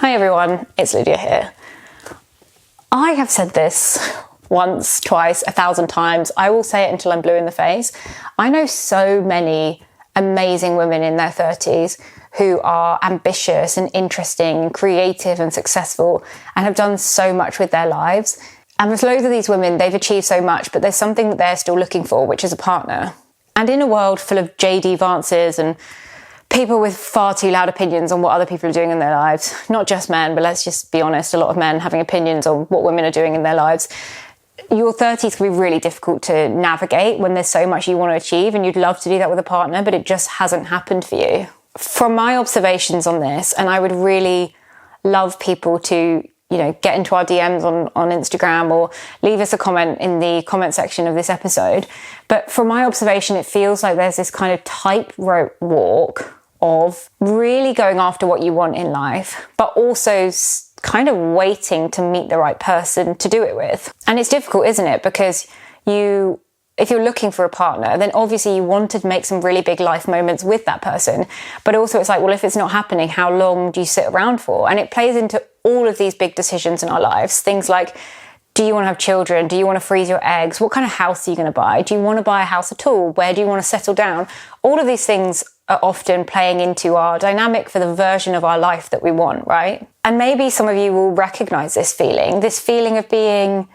Hi everyone, it's Lydia here. I have said this once, twice, 1,000 times. I will say it until I'm blue in the face. I know so many amazing women in their 30s who are ambitious and interesting and creative and successful and have done so much with their lives. And with loads of these women, they've achieved so much, but there's something that they're still looking for, which is a partner. And in a world full of JD Vances and people with far too loud opinions on what other people are doing in their lives, not just men, but let's just be honest, a lot of men having opinions on what women are doing in their lives, your 30s can be really difficult to navigate when there's so much you want to achieve and you'd love to do that with a partner, but it just hasn't happened for you. From my observations on this, and I would really love people to get into our DMs on Instagram or leave us a comment in the comment section of this episode. But from my observation, it feels like there's this kind of tightrope walk of really going after what you want in life, but also kind of waiting to meet the right person to do it with. And it's difficult, isn't it? Because if you're looking for a partner, then obviously you want to make some really big life moments with that person. But also it's like, well, if it's not happening, how long do you sit around for? And it plays into all of these big decisions in our lives. Things like, do you want to have children? Do you want to freeze your eggs? What kind of house are you going to buy? Do you want to buy a house at all? Where do you want to settle down? All of these things are often playing into our dynamic for the version of our life that we want, right? And maybe some of you will recognize this feeling of being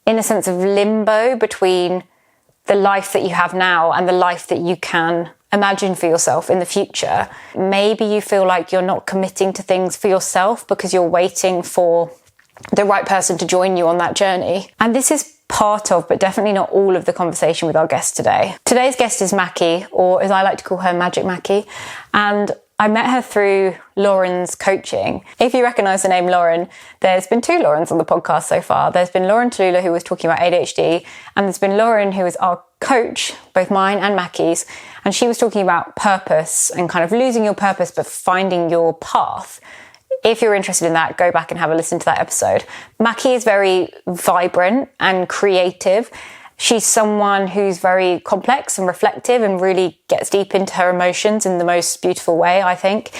in a sense of limbo between the life that you have now and the life that you can imagine for yourself in the future. Maybe you feel like you're not committing to things for yourself because you're waiting for the right person to join you on that journey. And this is part of, but definitely not all of the conversation with our guest today. Today's guest is Macki, or as I like to call her, Magic Macki. And I met her through Lauren's coaching. If you recognise the name Lauren, there's been two Laurens on the podcast so far. There's been Lauren Tallulah, who was talking about ADHD, and there's been Lauren, who is our coach, both mine and Macki's, and she was talking about purpose and kind of losing your purpose, but finding your path. If you're interested in that, go back and have a listen to that episode. Macki is very vibrant and creative. She's someone who's very complex and reflective and really gets deep into her emotions in the most beautiful way, I think.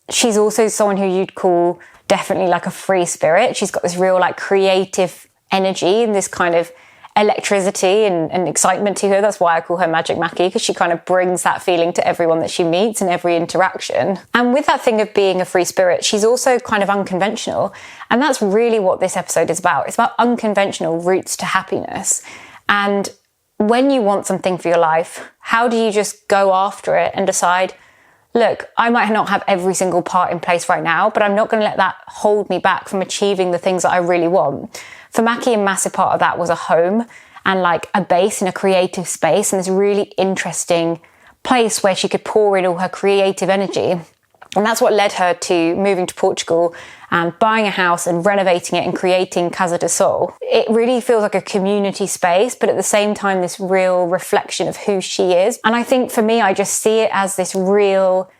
She's also someone who you'd call definitely like a free spirit. She's got this real like creative energy and this kind of electricity and excitement to her. That's why I call her Magic Macki, because she kind of brings that feeling to everyone that she meets and every interaction. And with that thing of being a free spirit, she's also kind of unconventional. And that's really what this episode is about. It's about unconventional routes to happiness. And when you want something for your life, how do you just go after it and decide, look, I might not have every single part in place right now, but I'm not going to let that hold me back from achieving the things that I really want. For Macki, a massive part of that was a home and like a base in a creative space and this really interesting place where she could pour in all her creative energy. And that's what led her to moving to Portugal and buying a house and renovating it and creating Casa. It really feels like a community space, but at the same time, this real reflection of who she is. And I think for me, I just see it as this real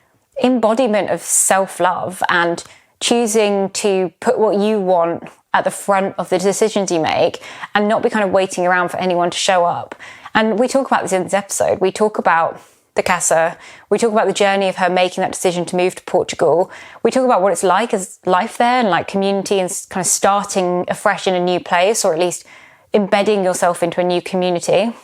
embodiment of self-love and choosing to put what you want at the front of the decisions you make and not be kind of waiting around for anyone to show up. And we talk about this in this episode. We talk about the Casa. We talk about the journey of her making that decision to move to Portugal. We talk about what it's like as life there and like community and kind of starting afresh in a new place, or at least embedding yourself into a new community.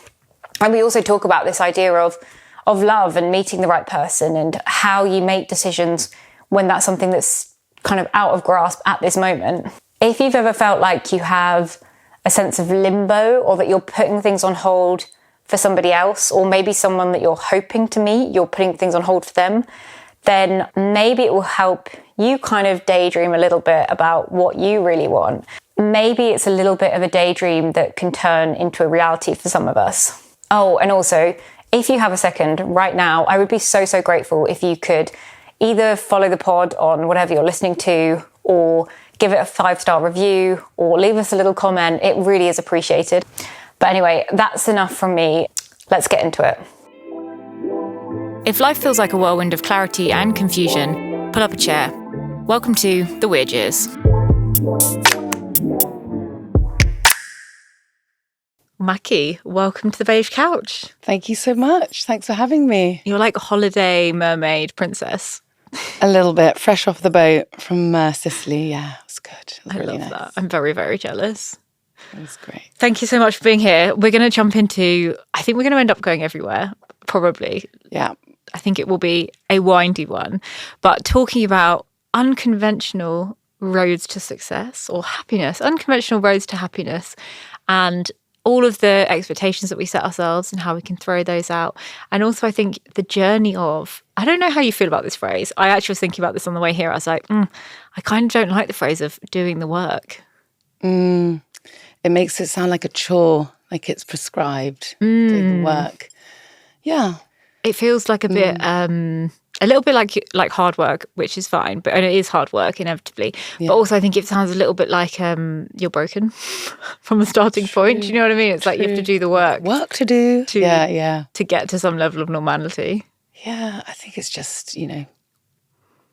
And we also talk about this idea of love and meeting the right person and how you make decisions when that's something that's kind of out of grasp at this moment. If you've ever felt like you have a sense of limbo or that you're putting things on hold for somebody else, or maybe someone that you're hoping to meet, you're putting things on hold for them, then maybe it will help you kind of daydream a little bit about what you really want. Maybe it's a little bit of a daydream that can turn into a reality for some of us. Oh, and also, if you have a second right now, I would be so, so grateful if you could either follow the pod on whatever you're listening to, or give it a 5-star review, or leave us a little comment. It really is appreciated. But anyway, that's enough from me. Let's get into it. If life feels like a whirlwind of clarity and confusion, pull up a chair. Welcome to The Weird Years. Macki, welcome to the beige couch. Thank you so much. Thanks for having me. You're like a holiday mermaid princess. A little bit. Fresh off the boat from Sicily. Yeah, it was good. It was really love nice. that. I'm very, very jealous. It was great. Thank you so much for being here. We're going to jump into, I think we're going to end up going everywhere, probably. Yeah. I think it will be a windy one. But talking about unconventional roads to success or happiness, unconventional roads to happiness, and all of the expectations that we set ourselves and how we can throw those out. And also, I think the journey of, I don't know how you feel about this phrase. I actually was thinking about this on the way here. I was like, I kind of don't like the phrase of doing the work. It makes it sound like a chore, like it's prescribed, doing the work. Yeah. It feels like a bit, a little bit like hard work, which is fine, and it is hard work inevitably. Yeah. But also, I think it sounds a little bit like you're broken from the starting point. Do you know what I mean? It's like you have to do the work. Work to do. To get to some level of normality. Yeah, I think it's just,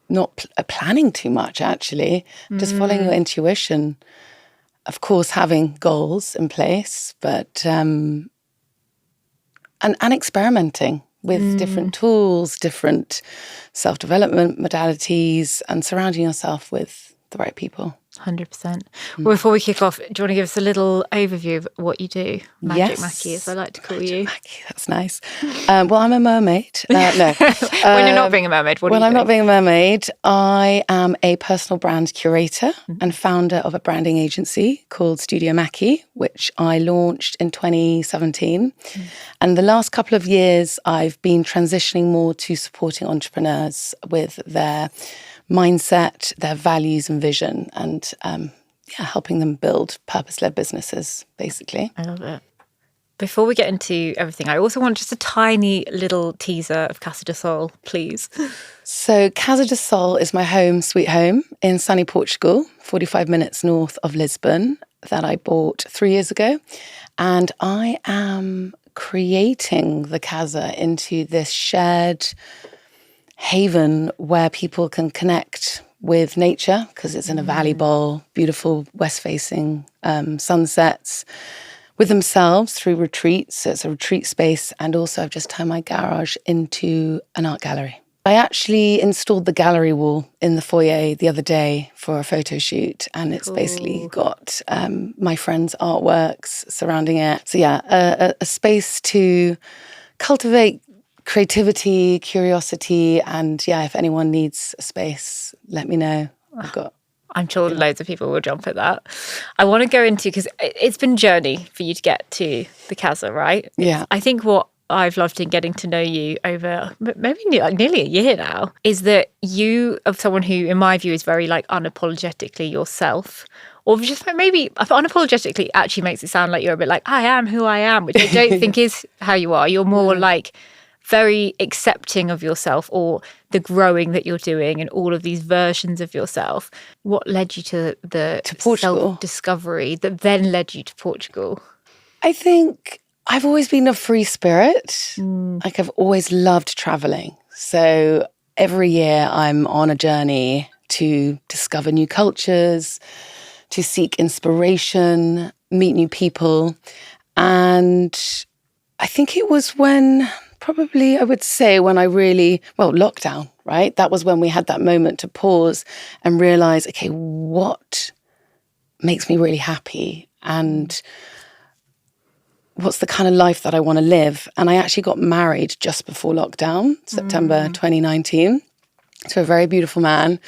not planning too much, actually. Just following your intuition. Of course, having goals in place, but and experimenting with different tools, different self-development modalities, and surrounding yourself with the right people. 100%. Well, before we kick off, do you want to give us a little overview of what you do? Magic Macki, as I like to call you. Macki, that's nice. Well, I'm a mermaid. No. When you're not being a mermaid, what do you do? When I'm not being a mermaid, I am a personal brand curator and founder of a branding agency called Studio Macki, which I launched in 2017. And the last couple of years, I've been transitioning more to supporting entrepreneurs with their mindset, their values and vision, and helping them build purpose-led businesses, basically. I love it. Before we get into everything, I also want just a tiny little teaser of Casa do Sol, please. So Casa do Sol is my home, sweet home in sunny Portugal, 45 minutes north of Lisbon, that I bought 3 years ago. And I am creating the Casa into this shared haven where people can connect with nature, because it's in a valley bowl, beautiful west-facing sunsets, with themselves through retreats. So it's a retreat space, and also I've just turned my garage into an art gallery. I actually installed the gallery wall in the foyer the other day for a photo shoot, and it's basically got my friends' artworks surrounding it. So yeah, a space to cultivate creativity, curiosity, and if anyone needs a space, let me know. I'm sure loads of people will jump at that. I want to go into, because it's been a journey for you to get to the Casa, right? Yeah. I think what I've loved in getting to know you over maybe nearly a year now is that you are someone who, in my view, is very unapologetically yourself. Or just maybe unapologetically actually makes it sound like you're a bit like, I am who I am, which I don't think is how you are. You're more very accepting of yourself, or the growing that you're doing and all of these versions of yourself. What led you to Portugal? Self-discovery that then led you to Portugal? I think I've always been a free spirit. I've always loved traveling. So every year I'm on a journey to discover new cultures, to seek inspiration, meet new people. And I think it was when I really, lockdown, right? That was when we had that moment to pause and realize, okay, what makes me really happy? And what's the kind of life that I want to live? And I actually got married just before lockdown, September 2019, to a very beautiful man.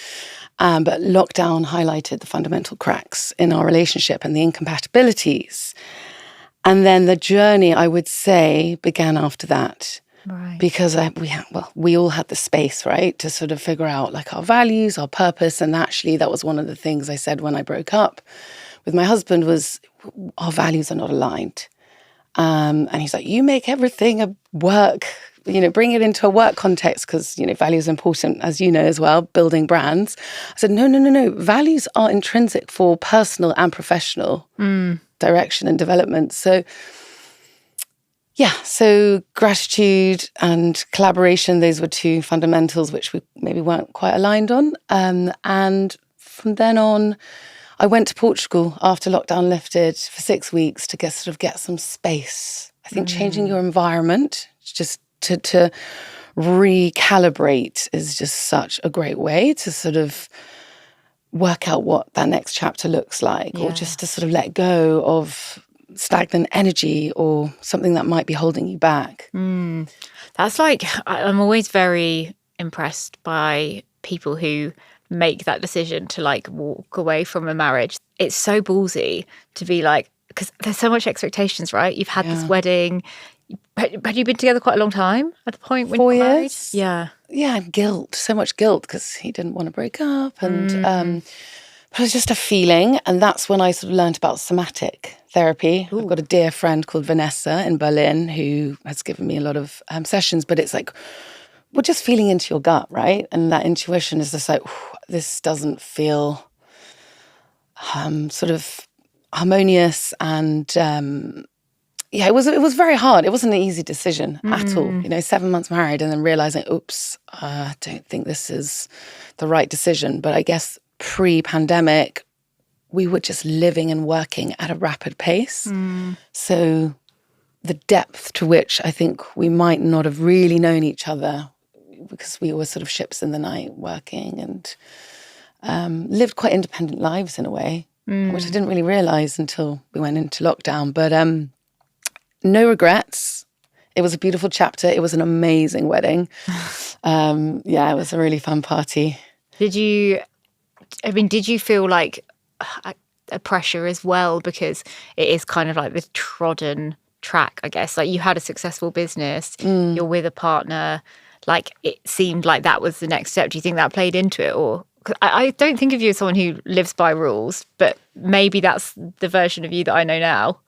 But lockdown highlighted the fundamental cracks in our relationship and the incompatibilities. And then the journey, I would say, began after that. Right. Because we all had the space, right, to sort of figure out our values, our purpose. And actually, that was one of the things I said when I broke up with my husband was our values are not aligned. And he's like, you make everything a work, bring it into a work context because, values are important, as you know as well, building brands. I said, no. Values are intrinsic for personal and professional direction and development. So, so gratitude and collaboration, those were two fundamentals which we maybe weren't quite aligned on. And from then on, I went to Portugal after lockdown lifted for 6 weeks to get some space. I think changing your environment, just to recalibrate is just such a great way to sort of work out what that next chapter looks like, or just to sort of let go of stagnant energy or something that might be holding you back. That's like, I'm always very impressed by people who make that decision to like walk away from a marriage. It's so ballsy to be like, because there's so much expectations, right? You've had this wedding. Had you been together quite a long time at the point when 4 you got married? years. Yeah. Yeah, and guilt, so much guilt because he didn't want to break up. And but it was just a feeling. And that's when I sort of learned about somatic therapy. I've got a dear friend called Vanessa in Berlin who has given me a lot of sessions, but it's like, we're just feeling into your gut, right? And that intuition is just like, this doesn't feel sort of harmonious. And it was very hard. It wasn't an easy decision at all. 7 months married and then realizing, oops, I don't think this is the right decision. But I guess pre-pandemic, we were just living and working at a rapid pace. So the depth to which I think we might not have really known each other, because we were sort of ships in the night working and lived quite independent lives in a way, which I didn't really realize until we went into lockdown. But no regrets. It was a beautiful chapter. It was an amazing wedding. It was a really fun party. Did you feel like a pressure as well? Because it is kind of like this trodden track, I guess. Like, you had a successful business, you're with a partner. Like, it seemed like that was the next step. Do you think that played into it? Or, 'cause I don't think of you as someone who lives by rules, but maybe that's the version of you that I know now.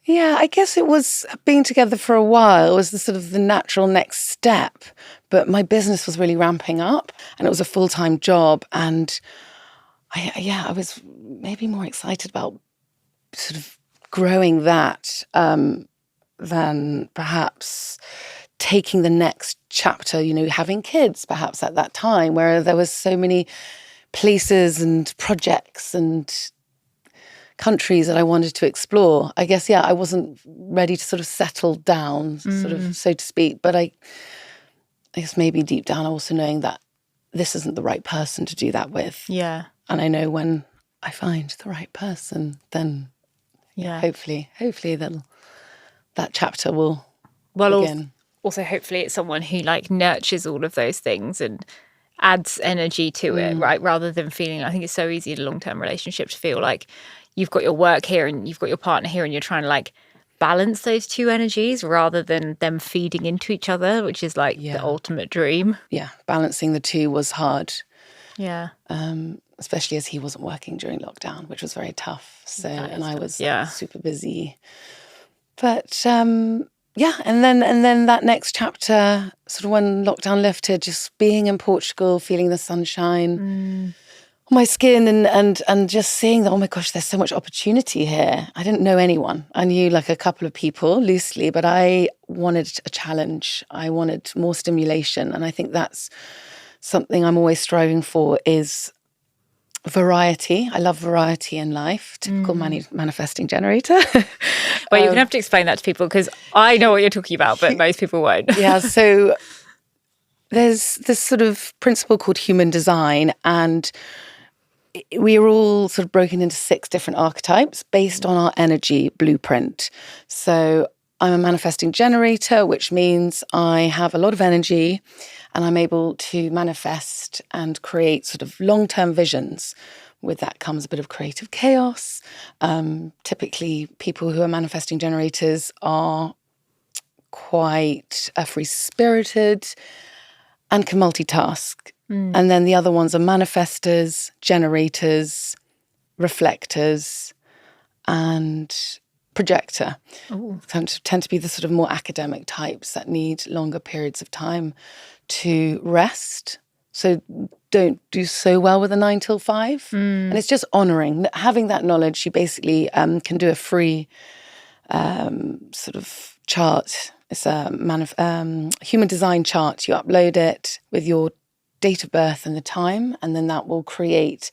Yeah, I guess it was being together for a while was the sort of the natural next step. But my business was really ramping up and it was a full-time job. And I was maybe more excited about sort of growing that than perhaps taking the next chapter, having kids perhaps at that time, where there was so many places and projects and countries that I wanted to explore. I guess, I wasn't ready to sort of settle down, sort of, so to speak. But I guess maybe deep down also knowing that this isn't the right person to do that with. Yeah. And I know when I find the right person, then hopefully that chapter will begin. Also, hopefully it's someone who like nurtures all of those things and adds energy to it, right? Rather than feeling, I think it's so easy in a long-term relationship to feel like you've got your work here and you've got your partner here and you're trying to like balance those two energies rather than them feeding into each other, which is like the ultimate dream. Yeah, balancing the two was hard. Yeah. Especially as he wasn't working during lockdown, which was very tough. So, and I was super busy. But and then that next chapter, sort of when lockdown lifted, just being in Portugal, feeling the sunshine on my skin and just seeing that, oh my gosh, there's so much opportunity here. I didn't know anyone. I knew like a couple of people loosely, but I wanted a challenge. I wanted more stimulation. And I think that's something I'm always striving for is variety. I love variety in life. Typical manifesting generator. Well, you're going to have to explain that to people because I know what you're talking about, but most people won't. Yeah, so there's this sort of principle called human design, and we are all sort of broken into 6 different archetypes based on our energy blueprint. So I'm a manifesting generator, which means I have a lot of energy and I'm able to manifest and create sort of long-term visions. With that comes a bit of creative chaos. Typically, people who are manifesting generators are quite free-spirited and can multitask. And then the other ones are manifestors, generators, reflectors, and projector. Tend to be the sort of more academic types that need longer periods of time to rest. So don't do so well with a 9 till 5. And it's just honoring. Having that knowledge, you basically can do a free sort of chart. It's a human design chart. You upload it with your date of birth and the time, and then that will create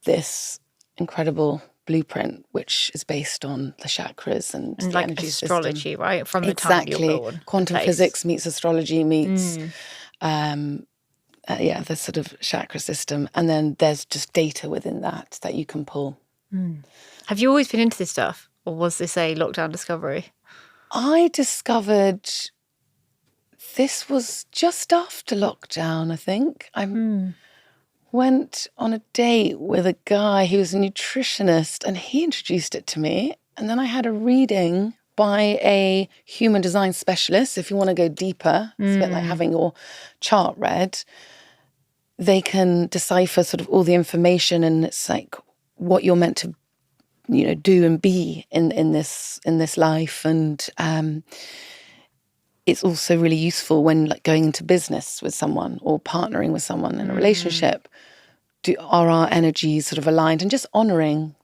this incredible blueprint, which is based on the chakras and the like energy astrology, system. right? From the time you're born. Quantum place. physics meets astrology meets the sort of chakra system, and then there's just data within that you can pull. Have you always been into this stuff, or was this a lockdown discovery? I discovered this was just after lockdown, I think. I went on a date with a guy who was a nutritionist, and he introduced it to me. And then I had a reading by a human design specialist. If you want to go deeper, it's a bit like having your chart read. They can decipher sort of all the information, and it's like what you're meant to, do and be in this life. And it's also really useful when like going into business with someone or partnering with someone in a relationship. Are our energies sort of aligned, and just honouring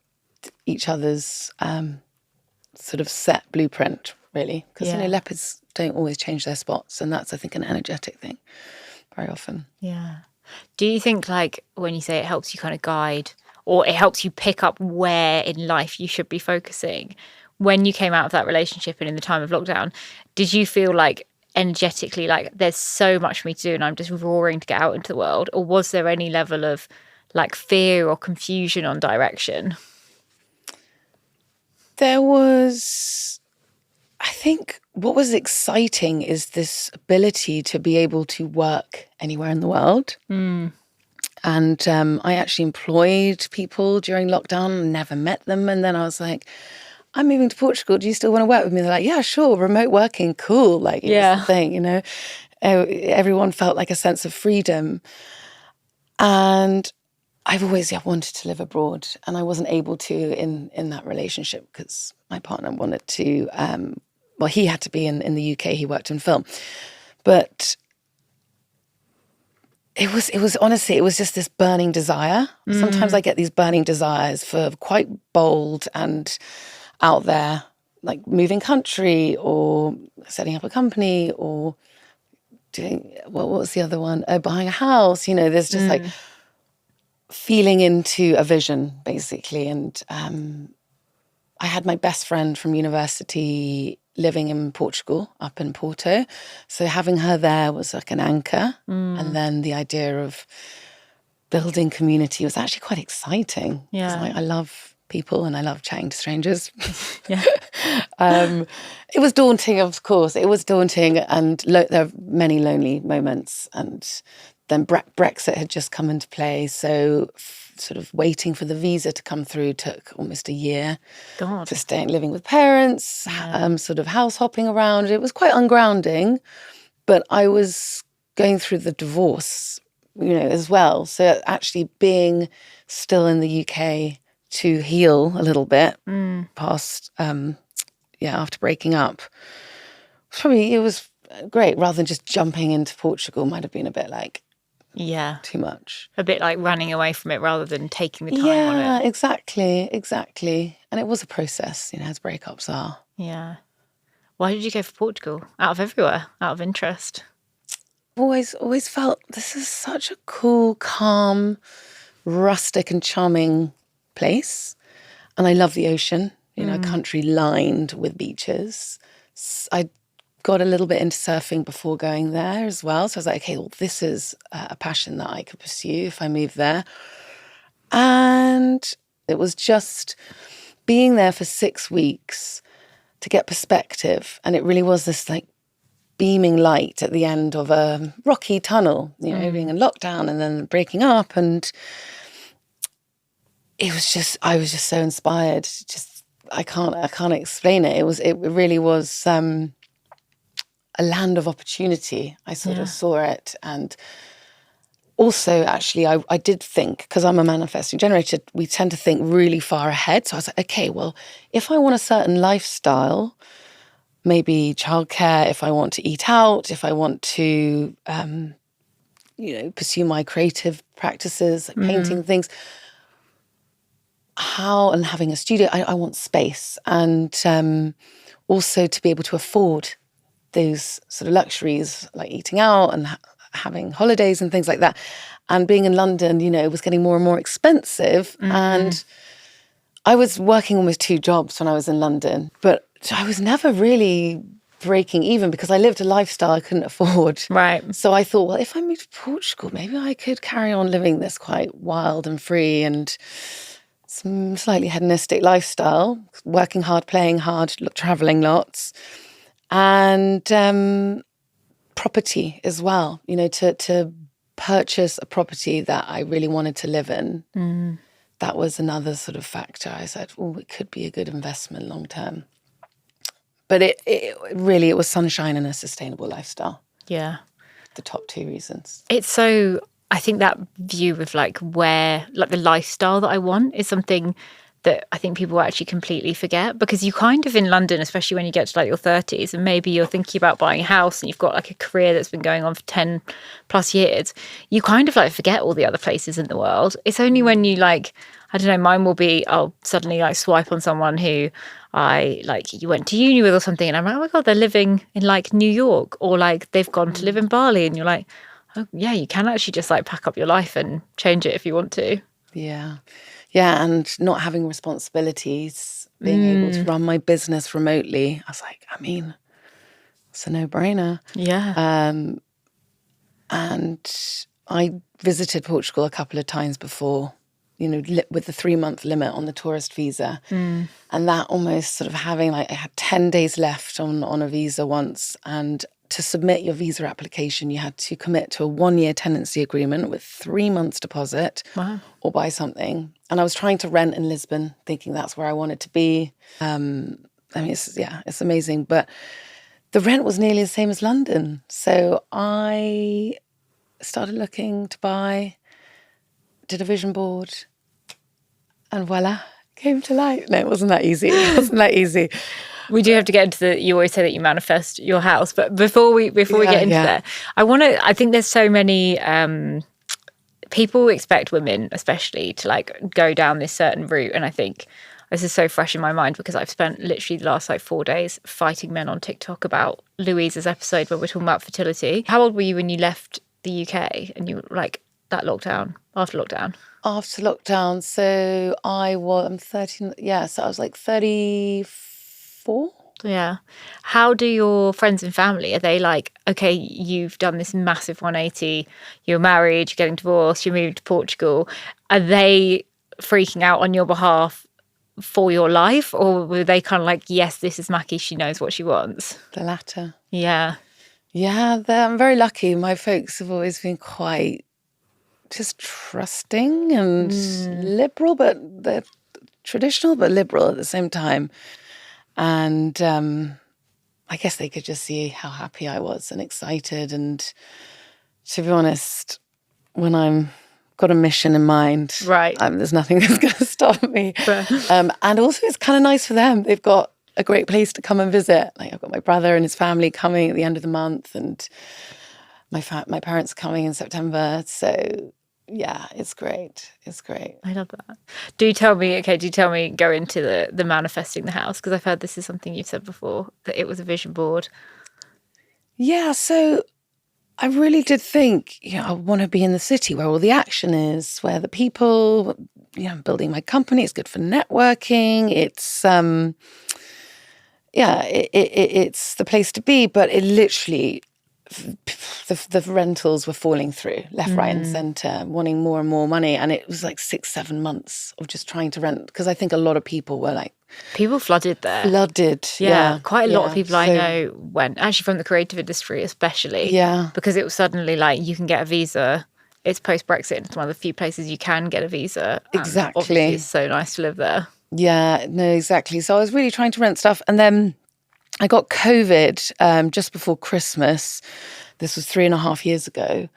each other's sort of set blueprint, really. Because leopards don't always change their spots, and that's, I think, an energetic thing very often. Yeah. Do you think, like, when you say it helps you kind of guide, or it helps you pick up where in life you should be focusing, when you came out of that relationship and in the time of lockdown, did you feel like energetically like there's so much for me to do and I'm just roaring to get out into the world? Or was there any level of like fear or confusion on direction? There was, I think what was exciting is this ability to be able to work anywhere in the world. And I actually employed people during lockdown, never met them. And then I was like, I'm moving to Portugal. Do you still want to work with me? They're like, yeah, sure. Remote working, cool. Like, it was the thing, Everyone felt like a sense of freedom. And I've always wanted to live abroad, and I wasn't able to in that relationship because my partner wanted to. He had to be in the UK. He worked in film, but it was honestly, it was just this burning desire. Sometimes I get these burning desires for quite bold and out there, like moving country or setting up a company or doing what was the other one? Buying a house. There's just like feeling into a vision, basically. And I had my best friend from university living in Portugal, up in Porto. So having her there was like an anchor. And then the idea of building community was actually quite exciting. Yeah. I love people and I love chatting to strangers. It was daunting, of course. It was daunting, and there are many lonely moments. And then Brexit had just come into play, so sort of waiting for the visa to come through took almost a year. God. To staying living with parents, sort of house hopping around. It was quite ungrounding, but I was going through the divorce, as well. So actually being still in the UK to heal a little bit past, after breaking up, it was great. Rather than just jumping into Portugal, might have been a bit like, too much. A bit like running away from it rather than taking the time on it. Yeah, exactly. And it was a process, as breakups are. Yeah. Why did you go for Portugal? Out of everywhere, out of interest? Always felt this is such a cool, calm, rustic and charming place. And I love the ocean, a country lined with beaches. I got a little bit into surfing before going there as well. So I was like, okay, well, this is a passion that I could pursue if I moved there. And it was just being there for 6 weeks to get perspective. And it really was this like beaming light at the end of a rocky tunnel, being in lockdown and then breaking up. And I was just so inspired. I can't explain it. It really was a land of opportunity. I sort of saw it. And also, actually, I did think, because I'm a manifesting generator, we tend to think really far ahead. So I was like, okay, well, if I want a certain lifestyle, maybe childcare, if I want to eat out, if I want to, pursue my creative practices, like painting things, and having a studio, I want space. And also to be able to afford those sort of luxuries, like eating out and having holidays and things like that. And being in London, it was getting more and more expensive. And I was working almost 2 jobs when I was in London, but I was never really breaking even because I lived a lifestyle I couldn't afford. Right. So I thought, well, if I moved to Portugal, maybe I could carry on living this quite wild and free and some slightly hedonistic lifestyle, working hard, playing hard, traveling lots, and property as well, to purchase a property that I really wanted to live in. That was another sort of factor. I said, oh, it could be a good investment long term. But it was sunshine and a sustainable lifestyle. Yeah. The top 2 reasons. It's so, I think that view of like where, like the lifestyle that I want is something that I think people actually completely forget, because you kind of in London, especially when you get to like your 30s and maybe you're thinking about buying a house and you've got like a career that's been going on for 10 plus years, you kind of like forget all the other places in the world. It's only when you like, I don't know, mine will be, I'll suddenly like swipe on someone who you went to uni with or something, and I'm like, oh my God, they're living in like New York, or like they've gone to live in Bali, and you're like, oh yeah, you can actually just like pack up your life and change it if you want to. Yeah. Yeah, and not having responsibilities, being able to run my business remotely. I was like, I mean, it's a no-brainer. Yeah. And I visited Portugal a couple of times before, with the 3-month limit on the tourist visa. And that almost sort of having I had 10 days left on a visa once, and to submit your visa application, you had to commit to a 1-year tenancy agreement with 3 months deposit. Wow. Or buy something. And I was trying to rent in Lisbon, thinking that's where I wanted to be. It's amazing. But the rent was nearly the same as London. So I started looking to buy, did a vision board, and voila, came to light. No, it wasn't that easy. We do have to get into you always say that you manifest your house, but before we get into that, I think there's so many people expect women especially to like go down this certain route, and I think this is so fresh in my mind because I've spent literally the last like 4 days fighting men on TikTok about Louise's episode where we're talking about fertility. How old were you when you left the UK and you were like that lockdown, after lockdown? After lockdown, so I'm 13, so I was like 34. Yeah. How do your friends and family, are they like, okay, you've done this massive 180, you're married, you're getting divorced, you moved to Portugal. Are they freaking out on your behalf for your life? Or were they kind of like, yes, this is Macki, she knows what she wants? The latter. Yeah. Yeah, I'm very lucky. My folks have always been quite just trusting and liberal, but they're traditional but liberal at the same time. And I guess they could just see how happy I was and excited. And to be honest, when I'm got a mission in mind, right, there's nothing that's going to stop me. Right. And also, it's kind of nice for them. They've got a great place to come and visit. Like I've got my brother and his family coming at the end of the month, and my parents are coming in September. So yeah, it's great. It's great. I love that. Do tell me, go into the manifesting the house, because I've heard this is something you've said before, that it was a vision board. Yeah, so I really did think, I want to be in the city where all the action is, where the people, I'm building my company. It's good for networking. It's, it's the place to be. But it literally, the rentals were falling through left, right and centre, wanting more and more money. And it was like 6-7 months of just trying to rent, because I think a lot of people were like... People flooded there. Yeah. Quite a lot of people I know went, actually from the creative industry especially. Yeah. Because it was suddenly like, you can get a visa. It's post-Brexit. It's one of the few places you can get a visa. Exactly. Obviously it's so nice to live there. Yeah, no, exactly. So I was really trying to rent stuff. And then I got COVID just before Christmas. This was 3.5 years ago.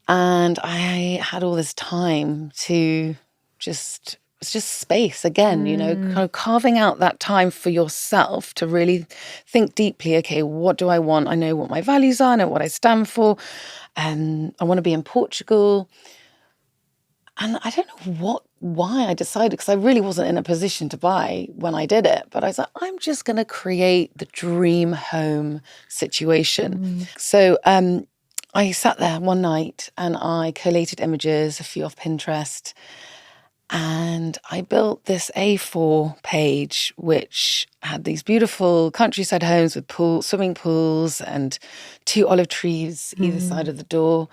And I had all this time to it's just space again, kind of carving out that time for yourself to really think deeply, okay, what do I want? I know what my values are, I know what I stand for. And I want to be in Portugal. And I don't know why I decided, because I really wasn't in a position to buy when I did it. But I was like, I'm just going to create the dream home situation. So I sat there one night and I collated images, a few off Pinterest. And I built this A4 page, which had these beautiful countryside homes with swimming pools and 2 olive trees either side of the door,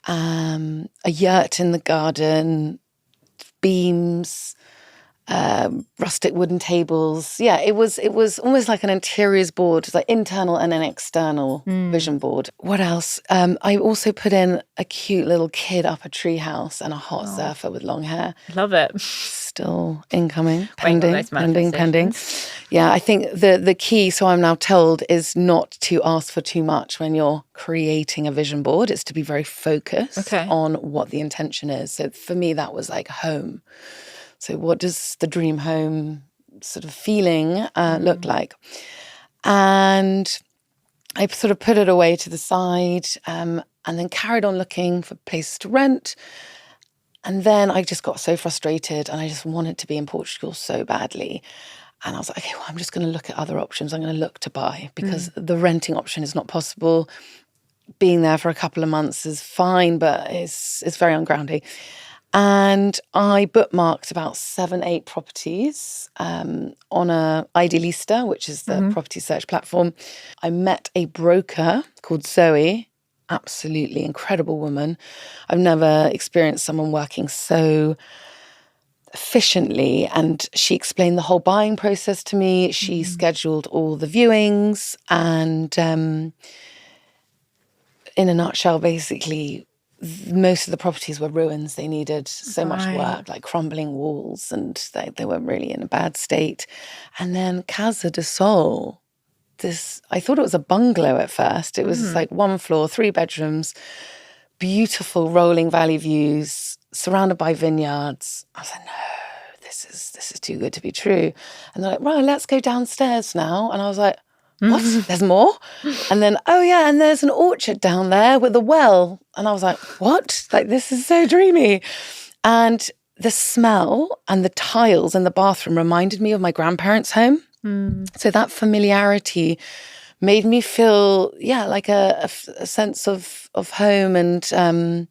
a yurt in the garden, beams, rustic wooden tables. Yeah, it was almost like an interiors board. It's like internal and an external vision board. What else? I also put in a cute little kid up a tree house and a hot surfer with long hair. Love it. Still incoming, Waiting on pending. those manifestations. Yeah, I think the key, so I'm now told, is not to ask for too much when you're creating a vision board. It's to be very focused on what the intention is. So for me, that was like home. So what does the dream home sort of feeling look like? And I sort of put it away to the side and then carried on looking for places to rent. And then I just got so frustrated and I just wanted to be in Portugal so badly. And I was like, okay, well, I'm just going to look at other options. I'm going to look to buy because the renting option is not possible. Being there for a couple of months is fine, but it's very ungrounding. And I bookmarked about 7-8 properties on a Idealista, which is the property search platform. I met a broker called Zoe, absolutely incredible woman. I've never experienced someone working so efficiently, and she explained the whole buying process to me. She scheduled all the viewings, and in a nutshell, basically, most of the properties were ruins. They needed so much work, like crumbling walls, and they were really in a bad state. And then Casa de Sol, I thought it was a bungalow at first. It was like 1 floor, 3 bedrooms, beautiful rolling valley views, surrounded by vineyards. I was like, no, this is too good to be true. And they're like, right, let's go downstairs now. And I was like, what? There's more? And then, oh yeah, and there's an orchard down there with a well. And I was like, what? Like, this is so dreamy. And the smell and the tiles in the bathroom reminded me of my grandparents' home. So that familiarity made me feel, like a sense of home, and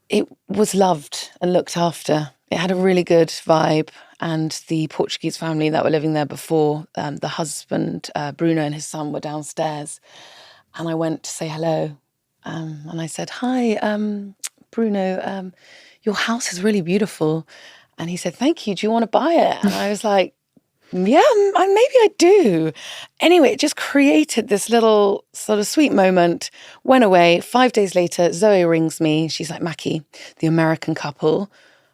it was loved and looked after. It had a really good vibe. And the Portuguese family that were living there before, the husband, Bruno, and his son were downstairs. And I went to say hello. And I said, hi, Bruno, your house is really beautiful. And he said, thank you. Do you want to buy it? And I was like, yeah, maybe I do. Anyway, it just created this little sort of sweet moment, went away. 5 days later, Zoe rings me. She's like, Macki, the American couple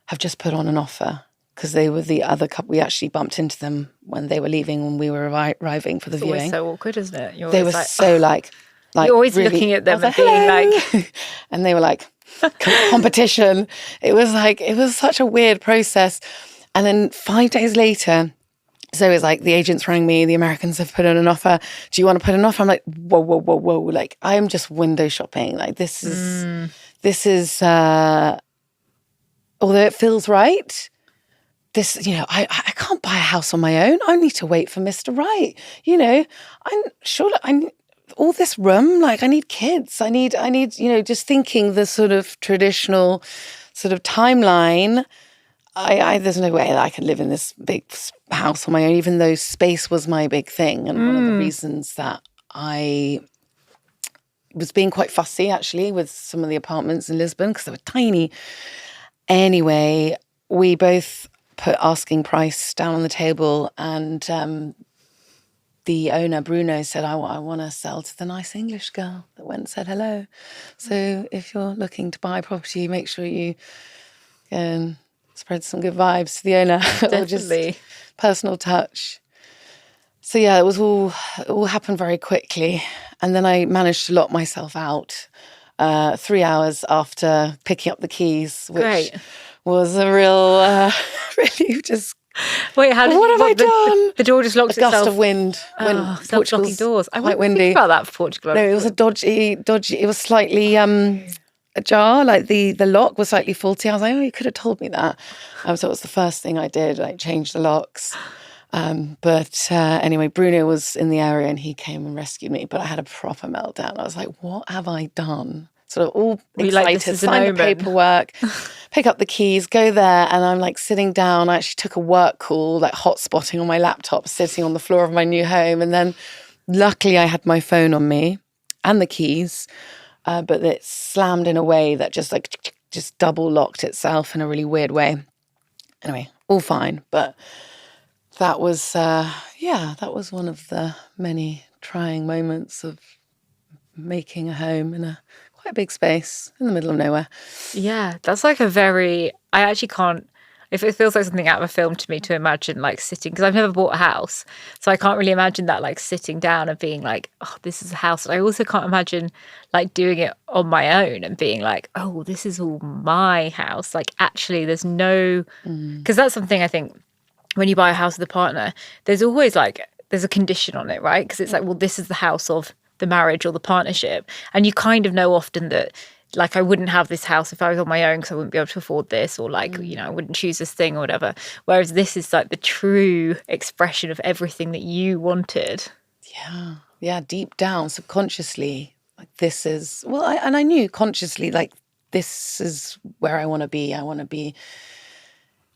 have just put on an offer. Because they were the other couple. We actually bumped into them when they were leaving, when we were arriving for the viewing. It's always so awkward, isn't it? They were so like you're always really, looking at them and like, being like... and they were like, competition. It was such a weird process. And then 5 days later, so it was like, the agents rang me, the Americans have put in an offer. Do you want to put an offer? I'm like, whoa. Like, I'm just window shopping. Like, this is, although it feels right, I can't buy a house on my own. I need to wait for Mr. Right. I'm sure all this room, like, I need kids. I need, just thinking the sort of traditional sort of timeline. There's no way that I could live in this big house on my own, even though space was my big thing. And one of the reasons that I was being quite fussy, actually, with some of the apartments in Lisbon, because they were tiny. Anyway, we both put asking price down on the table, and the owner, Bruno, said, I want to sell to the nice English girl that went and said hello. So if you're looking to buy property, make sure you go and spread some good vibes to the owner. Or just personal touch. So yeah, it all happened very quickly. And then I managed to lock myself out 3 hours after picking up the keys, which was a real, really just... Wait, how did what have I done? The door just locked itself. A gust of wind. Self-locking doors. I wouldn't windy. think about that for Portugal. No, it was a dodgy. It was slightly ajar. Like the lock was slightly faulty. I was like, oh, you could have told me that. So it was the first thing I did, like change the locks. But anyway, Bruno was in the area and he came and rescued me. But I had a proper meltdown. I was like, what have I done? sort of all Were you like, this excited, is an sign the omen? paperwork, pick up the keys, go there, and I'm like sitting down. I actually took a work call, like hotspotting on my laptop, sitting on the floor of my new home. And then luckily I had my phone on me and the keys, but it slammed in a way that just double locked itself in a really weird way. Anyway, all fine. But that was, that was one of the many trying moments of making a home in a quite big space in the middle of nowhere. Yeah, that's like I actually can't, if it feels like something out of a film to me to imagine like sitting, because I've never bought a house. So I can't really imagine that like sitting down and being like, oh, this is a house. And I also can't imagine like doing it on my own and being like, oh, this is all my house. Like actually there's no, because that's something I think when you buy a house with a partner, there's always like, there's a condition on it, right? Because it's like, well, this is the house of the marriage or the partnership. And you kind of know often that like I wouldn't have this house if I was on my own because I wouldn't be able to afford this, or like, you know, I wouldn't choose this thing or whatever. Whereas this is like the true expression of everything that you wanted. Yeah. Yeah. Deep down, subconsciously, like this is, well, I knew consciously, like this is where I want to be.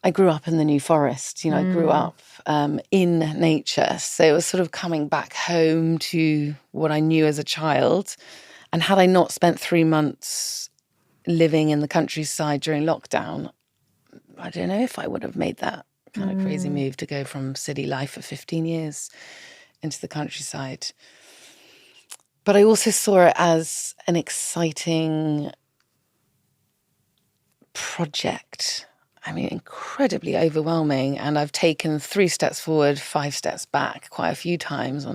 I grew up in the New Forest, you know, I grew up in nature. So it was sort of coming back home to what I knew as a child. And had I not spent 3 months living in the countryside during lockdown, I don't know if I would have made that kind of crazy move to go from city life for 15 years into the countryside. But I also saw it as an exciting project. I mean, incredibly overwhelming. And I've taken 3 steps forward, 5 steps back quite a few times.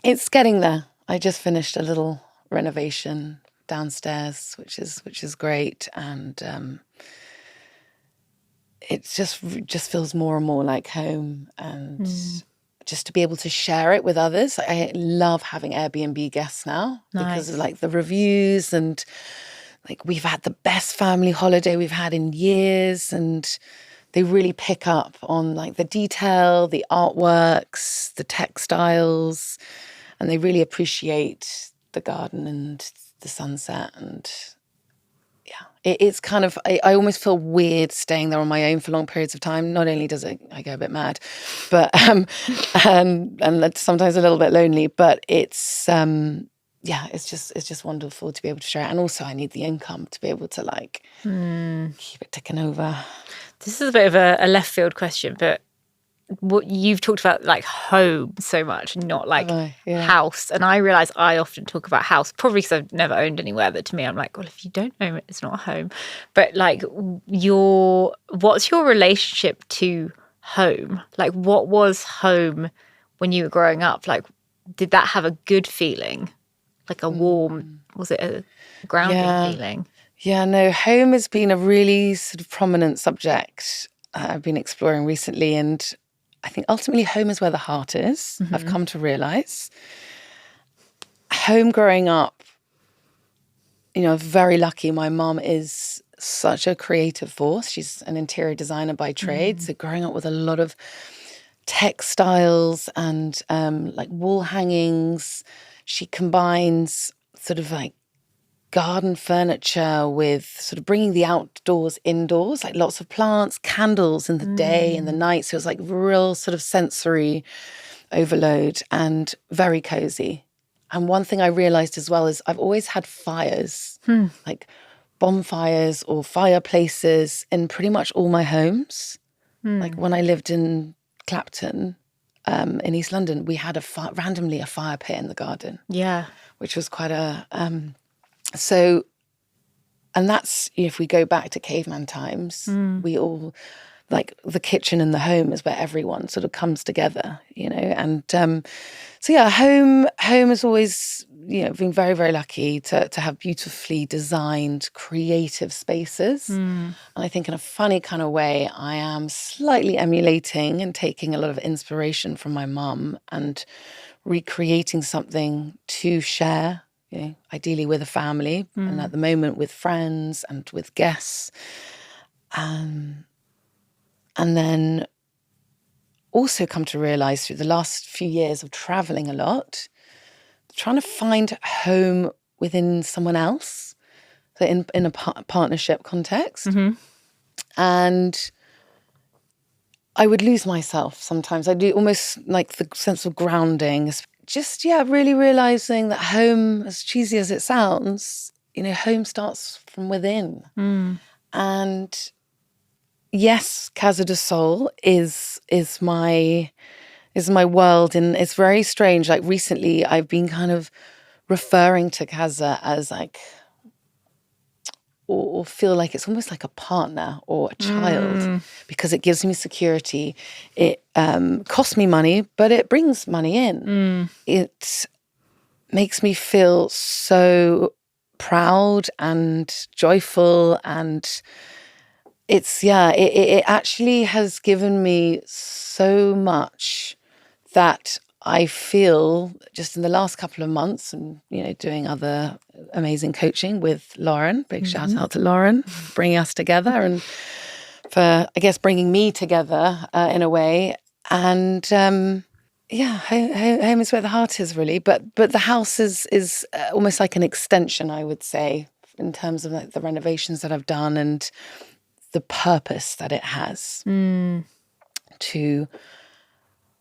It's getting there. I just finished a little renovation downstairs, which is great. And it just feels more and more like home. And just to be able to share it with others. I love having Airbnb guests now because of like the reviews, and like we've had the best family holiday we've had in years, and they really pick up on like the detail, the artworks, the textiles, and they really appreciate the garden and the sunset. And yeah, it's kind of, I almost feel weird staying there on my own for long periods of time. Not only does I go a bit mad, but and that's sometimes a little bit lonely, but it's it's just wonderful to be able to share it. And also I need the income to be able to like keep it ticking over. This is a bit of a left field question, but what you've talked about like home so much, not like house. And I realize I often talk about house, probably because I've never owned anywhere, that to me I'm like, well, if you don't own it, it's not a home. But like what's your relationship to home? Like what was home when you were growing up? Like did that have a good feeling? Like a warm, was it a grounding feeling? Yeah, no, home has been a really sort of prominent subject I've been exploring recently. And I think ultimately home is where the heart is. I've come to realize. Home growing up, you know, very lucky. My mom is such a creative force. She's an interior designer by trade. So growing up with a lot of textiles and like wall hangings, she combines sort of like garden furniture with sort of bringing the outdoors indoors, like lots of plants, candles in the day and the night. So it was like real sort of sensory overload and very cozy. And one thing I realized as well is I've always had fires, like bonfires or fireplaces in pretty much all my homes. Like when I lived in Clapton, in East London, we had randomly a fire pit in the garden. Yeah. Which was quite a... So, and that's, if we go back to caveman times, we all, like the kitchen and the home is where everyone sort of comes together, you know. And so, yeah, home has always, you know, been very, very lucky to have beautifully designed, creative spaces. And I think in a funny kind of way, I am slightly emulating and taking a lot of inspiration from my mum and recreating something to share. You know, ideally with a family, and at the moment with friends and with guests. And then also come to realize through the last few years of traveling a lot, trying to find home within someone else. so in a partnership context. And I would lose myself sometimes. I do almost like the sense of grounding. Just, really realising that home, as cheesy as it sounds, home starts from within. And yes, Casa de Sol is my world, and it's very strange. Like recently, I've been kind of referring to Casa as like, or feel like it's almost like a partner or a child, because it gives me security. It costs me money, but it brings money in. It makes me feel so proud and joyful, and it actually has given me so much that I feel just in the last couple of months, and doing other amazing coaching with Lauren. Big shout out to Lauren for bringing us together, and for, I guess, bringing me together in a way. And home is where the heart is, really. But the house is almost like an extension, I would say, in terms of like the renovations that I've done and the purpose that it has to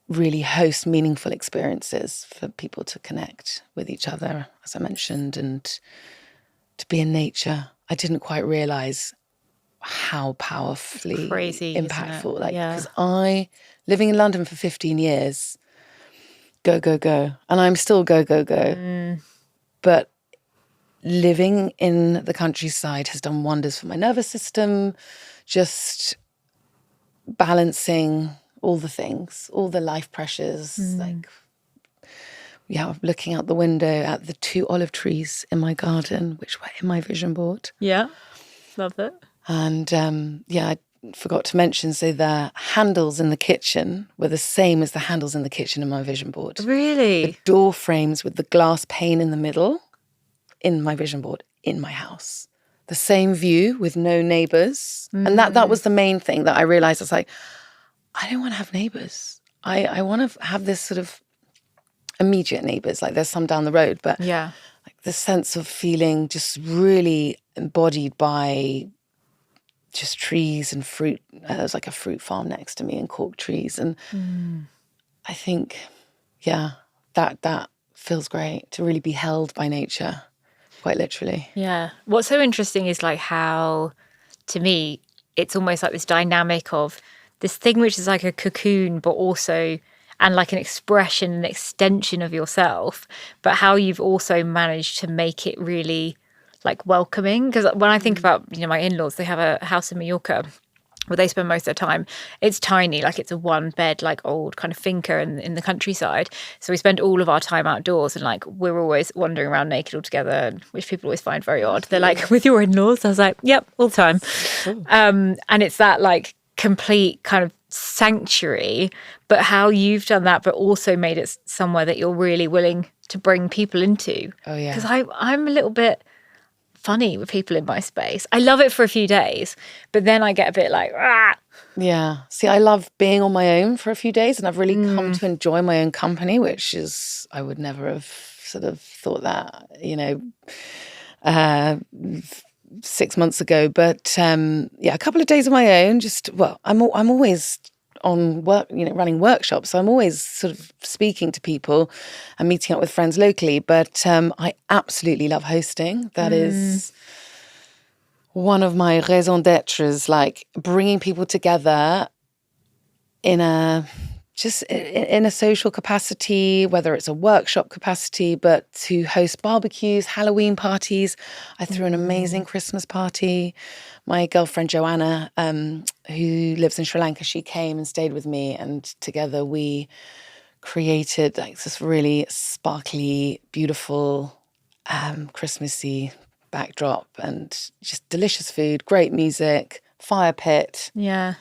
really host meaningful experiences for people to connect with each other, as I mentioned, and to be in nature. I didn't quite realize how powerfully Crazy, impactful. isn't it? Because I, living in London for 15 years, go, and I'm still go. But living in the countryside has done wonders for my nervous system, just balancing all the things, all the life pressures, looking out the window at the 2 olive trees in my garden, which were in my vision board. Yeah, love it. And I forgot to mention, so the handles in the kitchen were the same as the handles in the kitchen in my vision board. Really? The door frames with the glass pane in the middle in my vision board in my house. The same view with no neighbours. And that was the main thing that I realised. I was like, I don't want to have neighbours. I want to have this sort of immediate neighbours, like there's some down the road, but like the sense of feeling just really embodied by just trees and fruit. There's like a fruit farm next to me and cork trees. And I think, that feels great, to really be held by nature, quite literally. Yeah. What's so interesting is like how, to me, it's almost like this dynamic of this thing which is like a cocoon, but also, and like an expression, an extension of yourself, but how you've also managed to make it really like welcoming. Because when I think about, my in-laws, they have a house in Mallorca where they spend most of their time. It's tiny, like it's a 1-bed, like old kind of finca in the countryside. So we spend all of our time outdoors, and like we're always wandering around naked all together, which people always find very odd. They're like, with your in-laws? I was like, yep, all the time. And it's that like complete kind of sanctuary, but how you've done that, but also made it somewhere that you're really willing to bring people into. Oh, yeah. Because I'm a little bit funny with people in my space. I love it for a few days, but then I get a bit like, ah. Yeah. See, I love being on my own for a few days, and I've really come to enjoy my own company, which is, I would never have sort of thought that, 6 months ago. But a couple of days of my own, I'm always on work, running workshops. So I'm always sort of speaking to people and meeting up with friends locally. But I absolutely love hosting. That is one of my raison d'etres, like bringing people together in a social capacity, whether it's a workshop capacity, but to host barbecues, Halloween parties. I threw an amazing Christmas party. My girlfriend Joanna, who lives in Sri Lanka, she came and stayed with me, and together we created like this really sparkly, beautiful, Christmassy backdrop, and just delicious food, great music, fire pit. Yeah.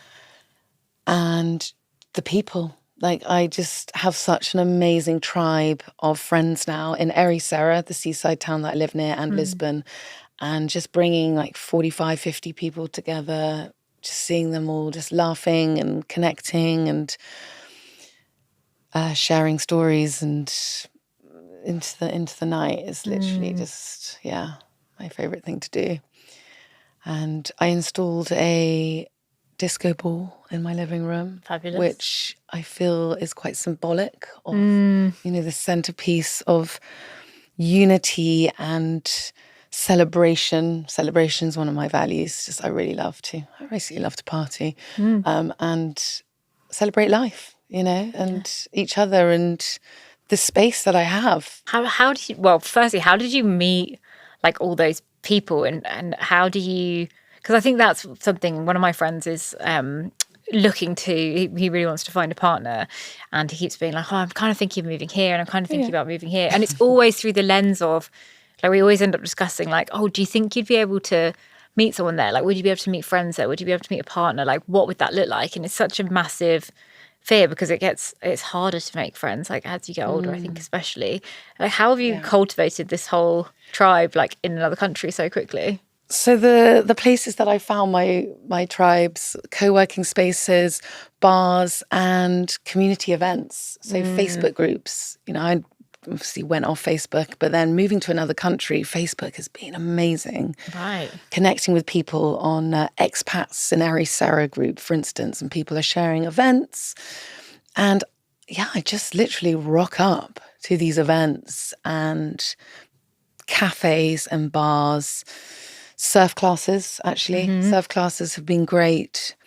And the people. Like, I just have such an amazing tribe of friends now in Ericeira, the seaside town that I live near, and Lisbon. And just bringing like 45, 50 people together, just seeing them all just laughing and connecting and sharing stories and into the night is literally just, my my favourite thing to do. And I installed a disco ball in my living room. Fabulous. Which I feel is quite symbolic of, the centerpiece of unity and celebration. Celebration is one of my values. I basically love to party and celebrate life, and each other and the space that I have. How did you, well, firstly, how did you meet like all those people and how do you, because I think that's something, one of my friends is looking to, he really wants to find a partner and he keeps being like, oh, I'm kind of thinking of moving here and I'm kind of thinking about moving here. And it's always through the lens of, like, we always end up discussing like, oh, do you think you'd be able to meet someone there? Like, would you be able to meet friends there? Would you be able to meet a partner? Like, what would that look like? And it's such a massive fear because it's harder to make friends, like as you get older, I think especially. Like, how have you cultivated this whole tribe like in another country so quickly? So the places that I found my tribes, co-working spaces, bars and community events. So Facebook groups, I obviously went off Facebook, but then moving to another country, Facebook has been amazing. Right. Connecting with people on expats in Ericeira group, for instance, and people are sharing events. And I just literally rock up to these events and cafes and bars. Surf classes, actually. Surf classes have been great.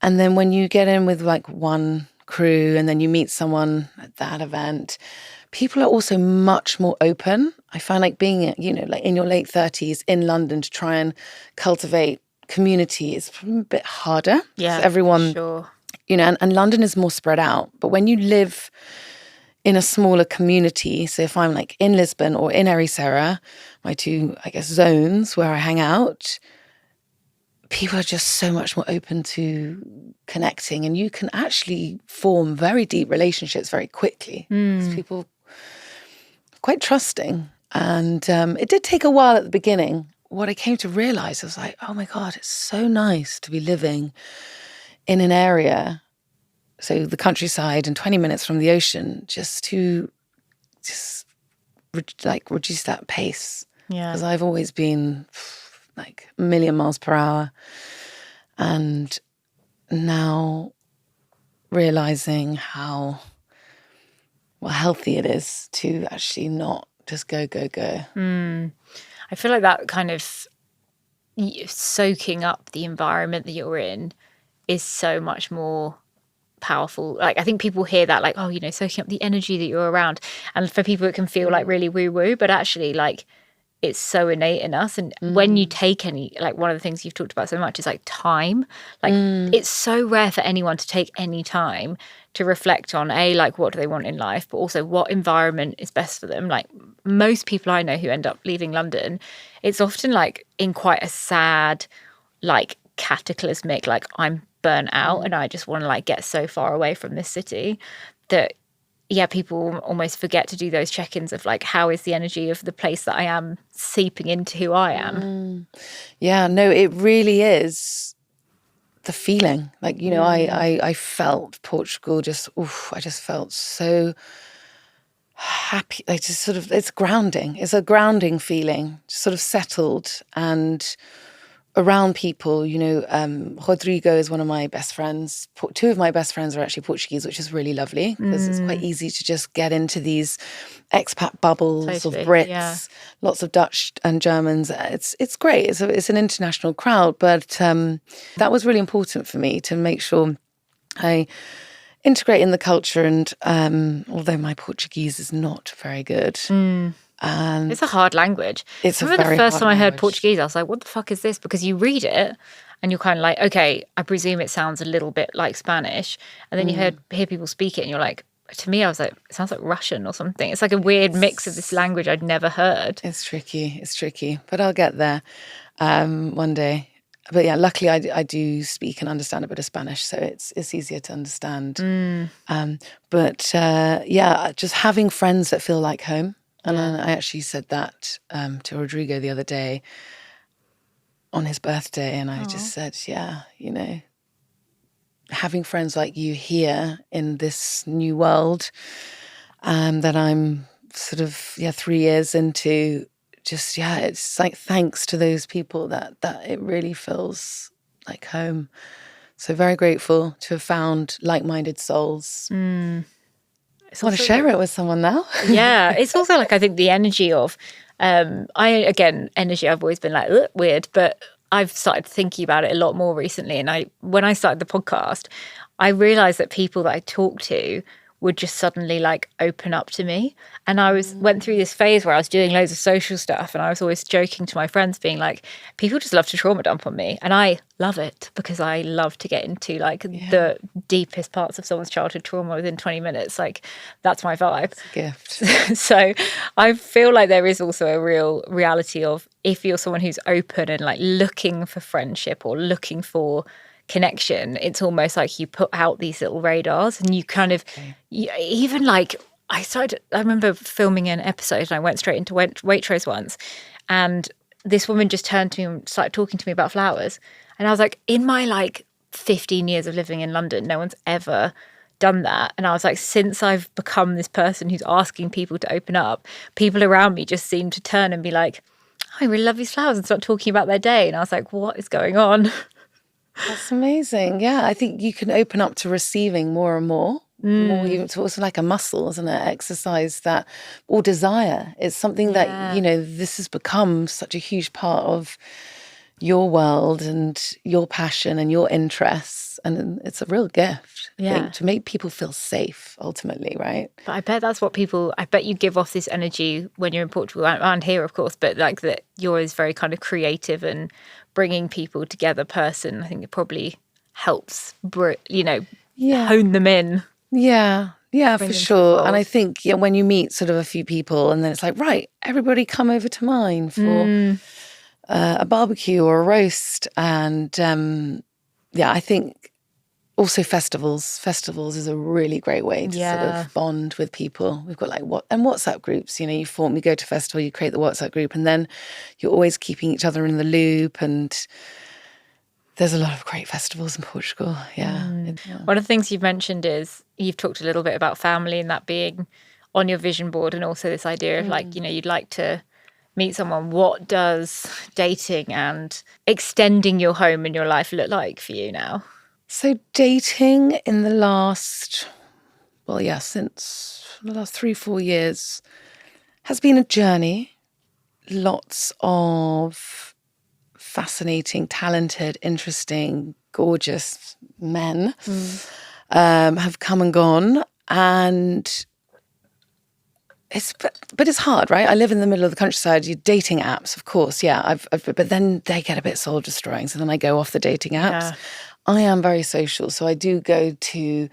And then when you get in with like one crew and then you meet someone at that event, people are also much more open. I find like being, like in your late 30s in London to try and cultivate community is a bit harder. Yeah, everyone, sure. And London is more spread out. But when you live in a smaller community, so if I'm like in Lisbon or in Ericeira, my two, I guess, zones where I hang out, people are just so much more open to connecting and you can actually form very deep relationships very quickly. Because people are quite trusting. And it did take a while at the beginning. What I came to realize was like, oh my God, it's so nice to be living in an area, so the countryside and 20 minutes from the ocean, just to reduce that pace. Yeah. Because I've always been like a million miles per hour. And now realizing how healthy it is to actually not just go. I feel like that kind of soaking up the environment that you're in is so much more powerful. Like, I think people hear that like, oh, soaking up the energy that you're around. And for people it can feel like really woo-woo, but actually like it's so innate in us. And when you take any, like one of the things you've talked about so much is like time. Like it's so rare for anyone to take any time to reflect on like what do they want in life, but also what environment is best for them. Like most people I know who end up leaving London, it's often like in quite a sad, like cataclysmic, like I'm burnt out and I just want to like get so far away from this city that people almost forget to do those check-ins of like, how is the energy of the place that I am seeping into who I am? Yeah, no, it really is the feeling. Like, I felt Portugal I just felt so happy. Like just sort of, it's grounding. It's a grounding feeling, just sort of settled and around people. Rodrigo is one of my best friends. Two of my best friends are actually Portuguese, which is really lovely because it's quite easy to just get into these expat bubbles of Brits, lots of Dutch and Germans. It's great. It's an international crowd, but that was really important for me to make sure I integrate in the culture. And although my Portuguese is not very good. And it's a hard language. I remember the first time I heard Portuguese, I was like, what the fuck is this? Because you read it and you're kind of like, okay, I presume it sounds a little bit like Spanish. And then you hear people speak it and you're like, to me, I was like, it sounds like Russian or something. It's like a weird mix of this language I'd never heard. It's tricky, but I'll get there one day. But yeah, luckily I do speak and understand a bit of Spanish, so it's easier to understand. But just having friends that feel like home. And I actually said that to Rodrigo the other day on his birthday. And I just said, having friends like you here in this new world that I'm sort of, 3 years into, just, yeah, it's like thanks to those people that it really feels like home. So very grateful to have found like-minded souls. I want to share it with someone now. Yeah, it's also like I think the energy of energy I've always been like "Ugh, weird, but I've started thinking about it a lot more recently. And when I started the podcast, I realized that people that I talk to would just suddenly like open up to me. And I went through this phase where I was doing loads of social stuff, and I was always joking to my friends, being like, people just love to trauma dump on me. And I love it because I love to get into like the deepest parts of someone's childhood trauma within 20 minutes. Like that's my vibe. It's a gift. So I feel like there is also a real reality of if you're someone who's open and like looking for friendship or looking for connection, it's almost like you put out these little radars and you kind of even like I remember filming an episode and I went straight into Waitrose once, and this woman just turned to me and started talking to me about flowers, and I was like, in my like 15 years of living in London, no one's ever done that. And I was like, since I've become this person who's asking people to open up, people around me just seem to turn and be like, oh, I really love these flowers, and start talking about their day. And I was like, what is going on? That's amazing. Yeah, I think you can open up to receiving more and more. It's also like a muscle, isn't it? Exercise that, or desire. It's something that, this has become such a huge part of your world and your passion and your interests. And it's a real gift, I think, to make people feel safe, ultimately, right? But I bet that's what I bet you give off this energy when you're in Portugal and here, of course, but like that you're this very kind of creative and bringing people together person. I think it probably helps, hone them in. Yeah, for sure. And I think when you meet sort of a few people and then it's like, right, everybody come over to mine for a barbecue or a roast. And I think also festivals. Festivals is a really great way to sort of bond with people. We've got like WhatsApp groups. You go to a festival, you create the WhatsApp group, and then you're always keeping each other in the loop. And there's a lot of great festivals in Portugal. One of the things you've mentioned is you've talked a little bit about family and that being on your vision board, and also this idea of like, you'd like to meet someone. What does dating and extending your home in your life look like for you now? So dating in the last, since the last 3-4 years has been a journey. Lots of fascinating, talented, interesting, gorgeous men have come and gone, and it's hard, right? I live in the middle of the countryside. You're dating apps, of course, but then they get a bit soul destroying. So then I go off the dating apps. I am very social, so I do go to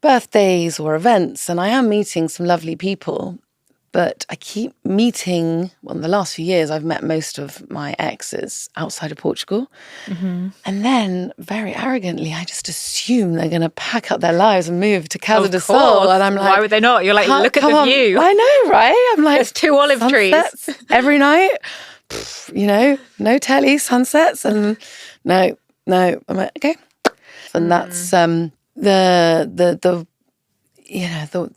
birthdays or events, and I am meeting some lovely people. But I keep meeting, in the last few years, I've met most of my exes outside of Portugal. Mm-hmm. And then, very arrogantly, I just assume they're going to pack up their lives and move to Casa de Sol. And I'm like, why would they not? You're like, look at the view. I know, right? I'm like, there's 2 olive trees. Every night, no telly, sunsets. And no. I'm like, okay. And that's the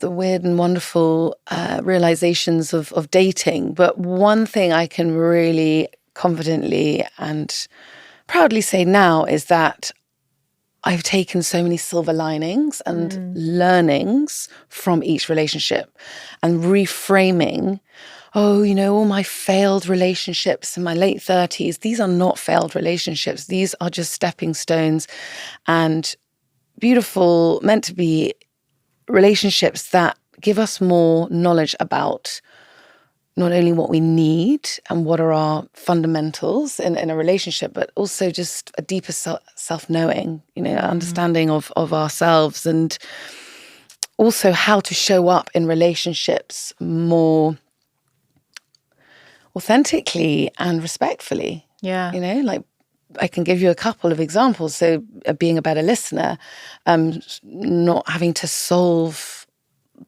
weird and wonderful realizations of dating. But one thing I can really confidently and proudly say now is that I've taken so many silver linings and learnings from each relationship, and reframing, all my failed relationships in my late 30s, these are not failed relationships. These are just stepping stones and beautiful, meant to be relationships that give us more knowledge about not only what we need and what are our fundamentals in a relationship, but also just a deeper self-knowing, understanding of ourselves, and also how to show up in relationships more authentically and respectfully. Yeah. Like I can give you a couple of examples. So being a better listener, not having to solve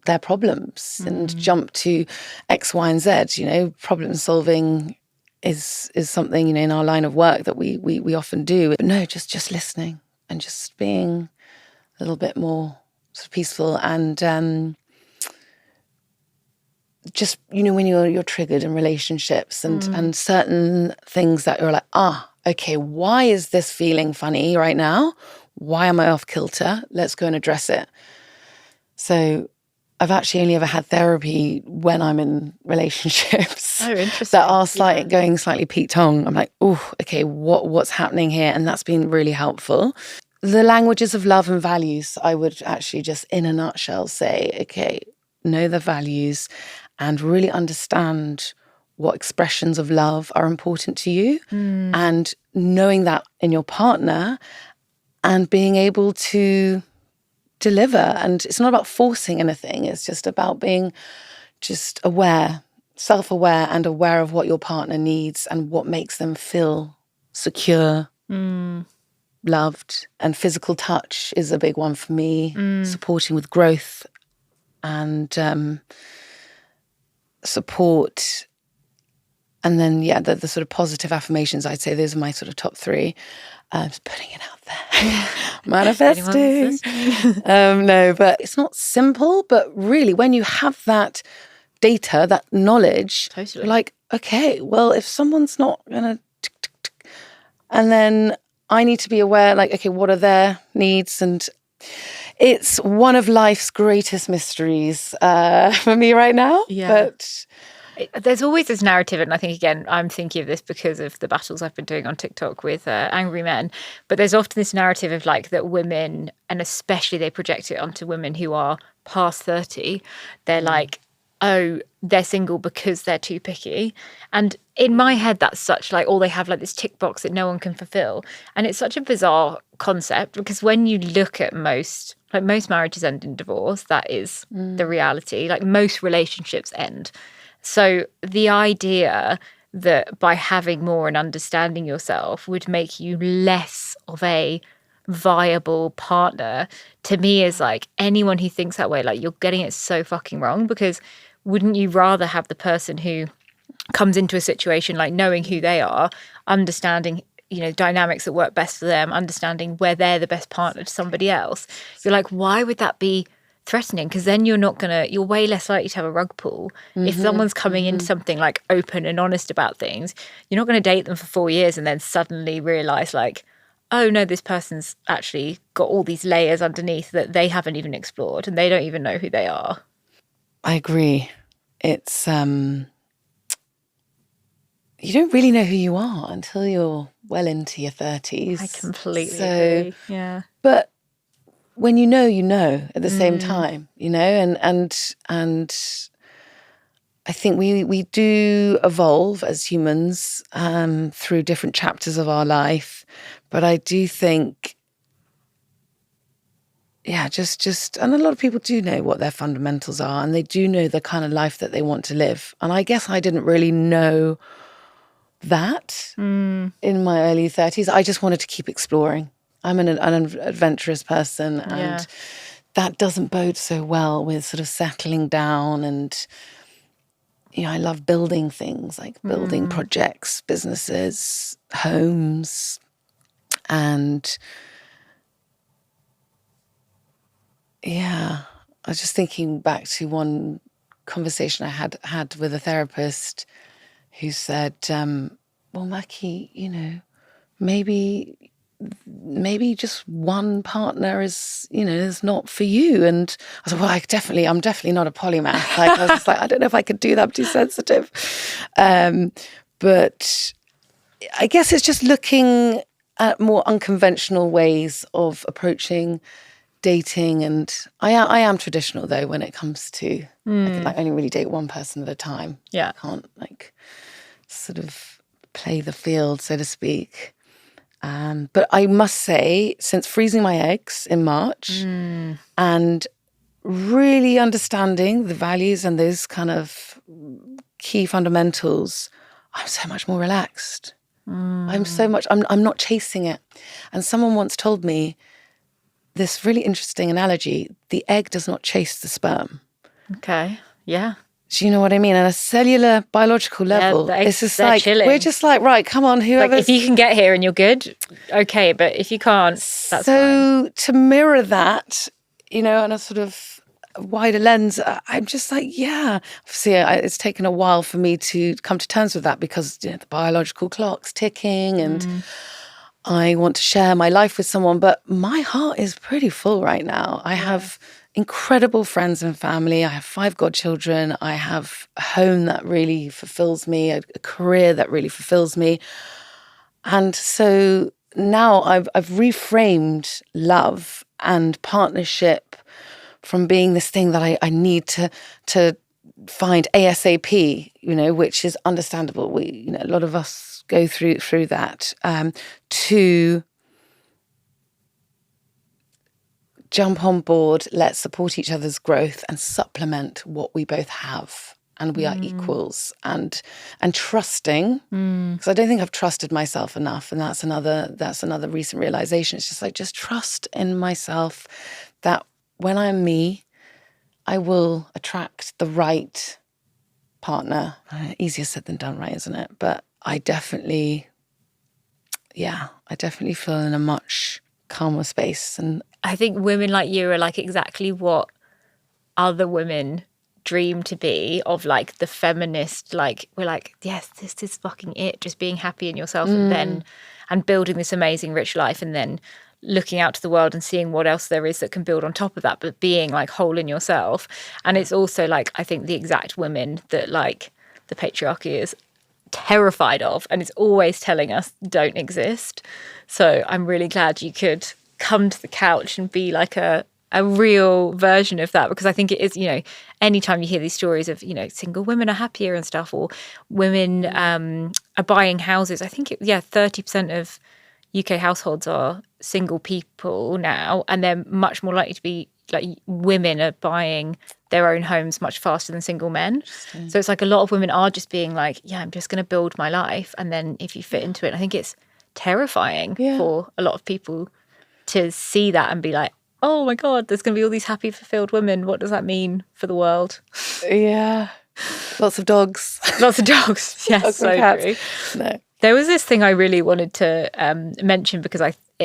their problems and jump to X, Y, and Z. Problem solving is something, in our line of work that we often do. But no, just listening and just being a little bit more sort of peaceful and just, when you're triggered in relationships and certain things that you're like, okay, why is this feeling funny right now? Why am I off kilter? Let's go and address it. So I've actually only ever had therapy when I'm in relationships interesting. that are going slightly Pete Tong. I'm like, oh, okay, what's happening here? And that's been really helpful. The languages of love and values, I would actually just in a nutshell say, okay, know the values and really understand what expressions of love are important to you, and knowing that in your partner and being able to deliver. And it's not about forcing anything. It's just about being just aware, self-aware, and aware of what your partner needs and what makes them feel secure, loved. And physical touch is a big one for me, supporting with growth and support. And then, the sort of positive affirmations, I'd say those are my sort of top three. Just putting it out there. Manifesting. No, but it's not simple. But really, when you have that data, that knowledge, totally. You're like, okay, well, if someone's not going to... And then I need to be aware, like, okay, what are their needs? And it's one of life's greatest mysteries for me right now. Yeah. But... there's always this narrative, and I think, again, I'm thinking of this because of the battles I've been doing on TikTok with angry men, but there's often this narrative of like that women, and especially they project it onto women who are past 30, they're like, oh, they're single because they're too picky. And in my head, that's such like, they have like this tick box that no one can fulfill. And it's such a bizarre concept, because when you look at most marriages end in divorce, that is the reality. Like most relationships end. So the idea that by having more and understanding yourself would make you less of a viable partner, to me is like, anyone who thinks that way, like, you're getting it so fucking wrong. Because wouldn't you rather have the person who comes into a situation like knowing who they are, understanding, dynamics that work best for them, understanding where they're the best partner to somebody else? You're like, why would that be threatening? Because then you're way less likely to have a rug pull. If someone's coming into something like open and honest about things, you're not going to date them for 4 years and then suddenly realize like, oh no, this person's actually got all these layers underneath that they haven't even explored, and they don't even know who they are. I agree. It's you don't really know who you are until you're well into your 30s. I completely agree. Yeah. But when you know at the same time, and I think we do evolve as humans through different chapters of our life. But I do think, just and a lot of people do know what their fundamentals are, and they do know the kind of life that they want to live. And I guess I didn't really know that in my early 30s. I just wanted to keep exploring. I'm an adventurous person, and that doesn't bode so well with sort of settling down. And, I love building things, like building projects, businesses, homes. And I was just thinking back to one conversation I had with a therapist who said, well, Macki, maybe just one partner is not for you. And I was like, well, I'm definitely not a polymath. Like, I was just like, I don't know if I could do that. I'm too sensitive. But I guess it's just looking at more unconventional ways of approaching dating. And I am traditional though when it comes to I can only really date one person at a time. Yeah. I can't sort of play the field, so to speak. But I must say, since freezing my eggs in March and really understanding the values and those kind of key fundamentals, I'm so much more relaxed. I'm not chasing it. And someone once told me this really interesting analogy: the egg does not chase the sperm. Okay. Yeah. Do you know what I mean? At a cellular, biological level, it's just like, chilling. We're just like, right, come on, whoever. Like, if you can get here and you're good, okay, but if you can't, that's so fine. To mirror that, and a sort of wider lens, I'm just like, yeah. Obviously, it's taken a while for me to come to terms with that because the biological clock's ticking and I want to share my life with someone. But my heart is pretty full right now. I have incredible friends and family. I have 5 godchildren. I have a home that really fulfills me, a career that really fulfills me. And so now I've reframed love and partnership from being this thing that I need to find ASAP, which is understandable. A lot of us go through that, to jump on board, let's support each other's growth and supplement what we both have. And we are equals and trusting, because I don't think I've trusted myself enough. And that's another recent realization. It's just like, just trust in myself that when I'm me, I will attract the right partner. Easier said than done, right, isn't it? But I definitely feel in a much calmer space. And I think women like you are like exactly what other women dream to be, of like the feminist, like we're like, yes, this is fucking it, just being happy in yourself and building this amazing rich life, and then looking out to the world and seeing what else there is that can build on top of that, but being like whole in yourself. And it's also like, I think the exact women that like the patriarchy is terrified of and is always telling us don't exist. So I'm really glad you could come to the couch and be like a real version of that, because I think it is, anytime you hear these stories of, single women are happier and stuff, or women are buying houses. I think 30% of UK households are single people now, and they're much more likely to be like women are buying their own homes much faster than single men. So it's like a lot of women are just being like, yeah, I'm just going to build my life. And then if you fit into it, I think it's terrifying for a lot of people to see that and be like, oh my God, there's going to be all these happy, fulfilled women. What does that mean for the world? Yeah. Lots of dogs. Lots of dogs. Yes, dogs so and cats. true. No. There was this thing I really wanted to mention, because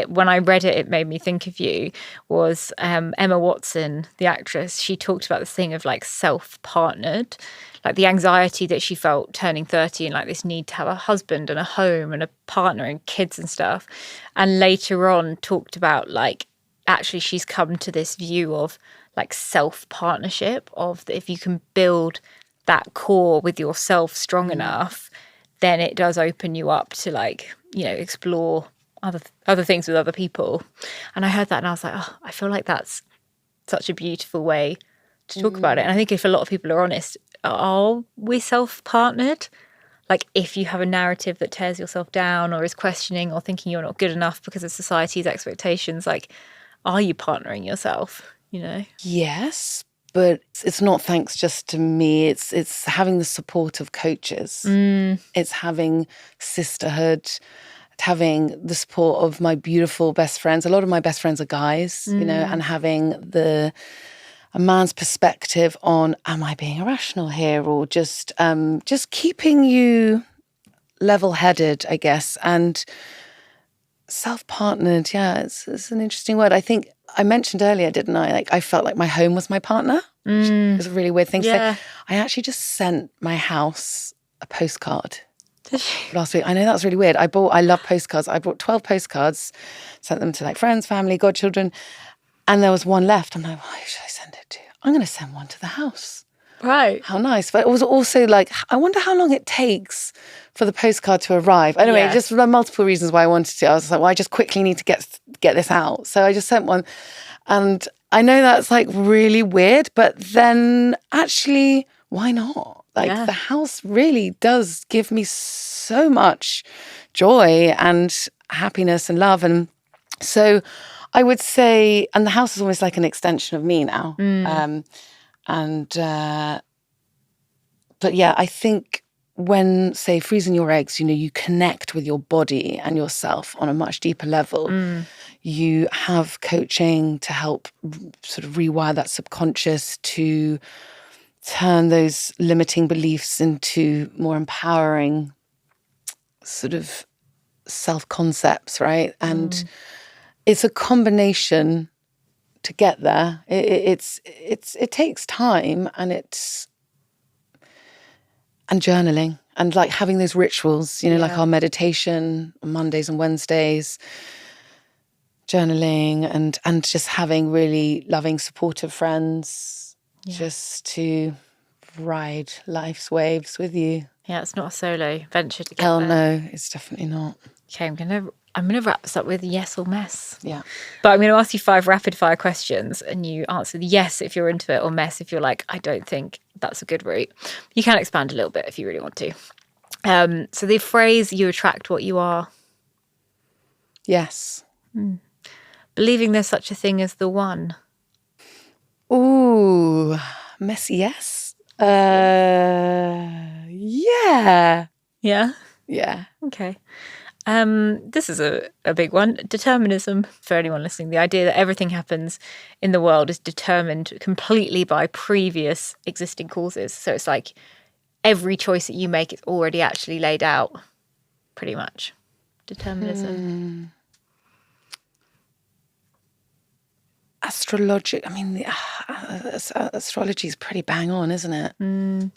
when I read it, it made me think of you, was Emma Watson, the actress. She talked about this thing of like self-partnered, like the anxiety that she felt turning 30 and like this need to have a husband and a home and a partner and kids and stuff. And later on talked about like, actually she's come to this view of like self-partnership, of if you can build that core with yourself strong enough, then it does open you up to like, explore other things with other people. And I heard that and I was like, oh, I feel like that's such a beautiful way to talk about it. And I think if a lot of people are honest, are we self-partnered? Like if you have a narrative that tears yourself down or is questioning or thinking you're not good enough because of society's expectations, like, are you partnering yourself, Yes, but it's not thanks just to me. It's having the support of coaches. It's having sisterhood, having the support of my beautiful best friends. A lot of my best friends are guys, and having a man's perspective on, am I being irrational here? Or just keeping you level-headed, I guess. And self-partnered, it's an interesting word. I think I mentioned earlier, didn't I? Like I felt like my home was my partner. Which is a really weird thing to say. I actually just sent my house a postcard last week. I know that's really weird. I love postcards. I bought 12 postcards, sent them to like friends, family, godchildren, and there was one left. I'm like, who should I send it to? I'm going to send one to the house. Right. How nice. But it was also like, I wonder how long it takes for the postcard to arrive. Anyway, just for multiple reasons why I wanted to. I was like, well, I just quickly need to get this out. So I just sent one. And I know that's like really weird, but then actually, why not? Like the house really does give me so much joy and happiness and love. And so I would say, and the house is almost like an extension of me now. But yeah, I think when, say, freezing your eggs, you connect with your body and yourself on a much deeper level. You have coaching to help sort of rewire that subconscious, to turn those limiting beliefs into more empowering sort of self-concepts, right? And it's a combination to get there. It takes time, and journaling, and like having those rituals, like our meditation on Mondays and Wednesdays, journaling, and just having really loving, supportive friends just to ride life's waves with you. Yeah, it's not a solo venture to get Hell there. no, it's definitely not. Okay, I'm gonna wrap this up with yes or mess. Yeah. But I'm gonna ask you 5 rapid fire questions, and you answer yes if you're into it, or mess if you're like, I don't think that's a good route. You can expand a little bit if you really want to. So the phrase "you attract what you are." Yes. Believing there's such a thing as the one. Ooh, messy yes. Yeah. Yeah. Yeah. Okay. This is a big one. Determinism, for anyone listening. The idea that everything happens in the world is determined completely by previous existing causes. So it's like every choice that you make is already actually laid out, pretty much. Determinism. Astrology, I mean, astrology is pretty bang on, isn't it?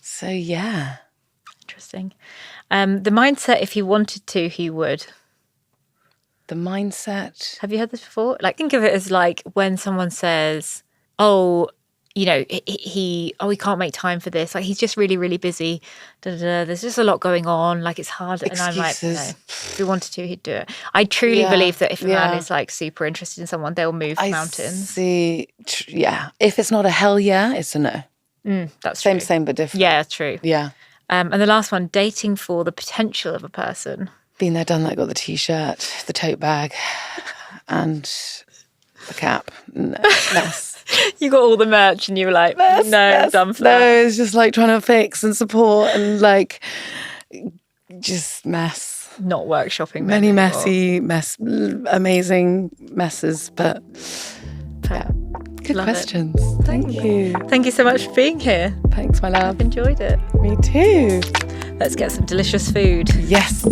So, yeah. Interesting. The mindset, if he wanted to, he would. The mindset. Have you heard this before? Like, think of it as like when someone says, oh, he can't make time for this. Like, he's just really, really busy. There's just a lot going on. Like, it's hard. Excuses. And I'm like, no, if he wanted to, he'd do it. I truly believe that if a man is like super interested in someone, they'll move mountains. See. Yeah. If it's not a hell yeah, it's a no. That's true. Same, but different. Yeah, true. Yeah. And the last one, dating for the potential of a person. Been there, done that, got the T-shirt, the tote bag, and the cap. No, mess. You got all the merch and you were like, I'm done for that. No, it's just like trying to fix and support and like just mess. Not workshopping. Many amazing messes, but yeah. Good Love questions. It. Thank you. Thank you so much for being here. Thanks, my love. I've enjoyed it. Me too. Let's get some delicious food. Yes.